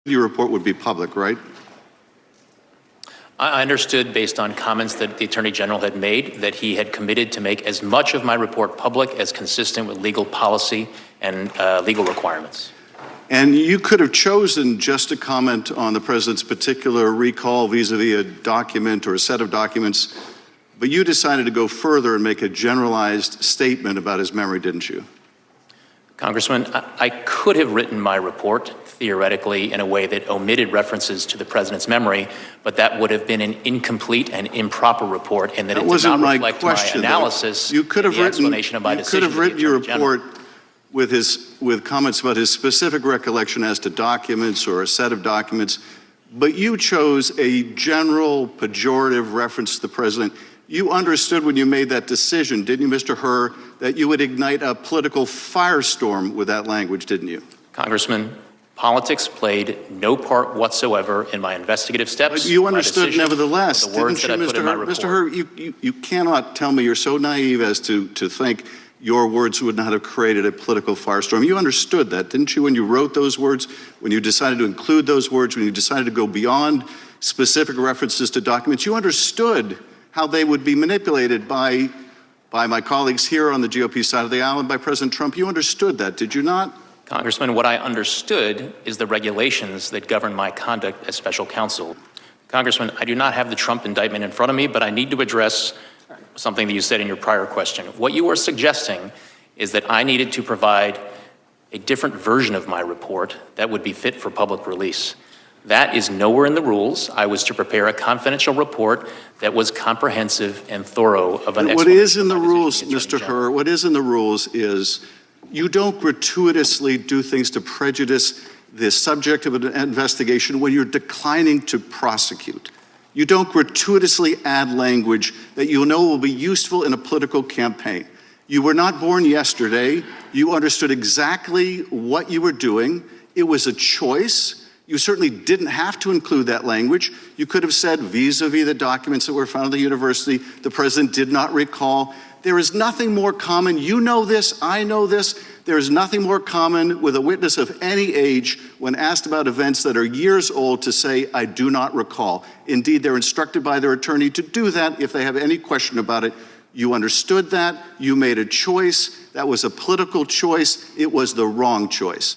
Your report would be public, right? I understood, based on comments that the Attorney General had made, that he had committed to make as much of my report public as consistent with legal policy and legal requirements. And you could have chosen just to comment on the president's particular recall vis-a-vis a document or a set of documents, but you decided to go further and make a generalized statement about his memory, didn't you? Congressman, I could have written my report theoretically in a way that omitted references to the president's memory, but that would have been an incomplete and improper report, and that it did not reflect my analysis. You could have written your report with comments about his specific recollection as to documents or a set of documents, but you chose a general pejorative reference to the president. You understood when you made that decision, didn't you, Mr. Hur, that you would ignite a political firestorm with that language, didn't you? Congressman, politics played no part whatsoever in my investigative steps. But you understood nevertheless, didn't you, Mr. Hur? Mr. Hur, you cannot tell me you're so naive as to think your words would not have created a political firestorm. You understood that, didn't you, when you wrote those words, when you decided to include those words, when you decided to go beyond specific references to documents? You understood how they would be manipulated by my colleagues here on the GOP side of the aisle and by President Trump. You understood that, did you not? Congressman, what I understood is the regulations that govern my conduct as special counsel. Congressman, I do not have the Trump indictment in front of me, but I need to address something that you said in your prior question. What you are suggesting is that I needed to provide a different version of my report that would be fit for public release. That is nowhere in the rules. I was to prepare a confidential report that was comprehensive and thorough of an explanation. What is in the rules, Mr. Hur, what is in the rules is you don't gratuitously do things to prejudice the subject of an investigation when you're declining to prosecute. You don't gratuitously add language that you know will be useful in a political campaign. You were not born yesterday. You understood exactly what you were doing. It was a choice. You certainly didn't have to include that language. You could have said vis-a-vis the documents that were found at the university, the president did not recall. There is nothing more common. You know this, I know this. There is nothing more common with a witness of any age when asked about events that are years old to say, I do not recall. Indeed, they're instructed by their attorney to do that if they have any question about it. You understood that. You made a choice. That was a political choice. It was the wrong choice.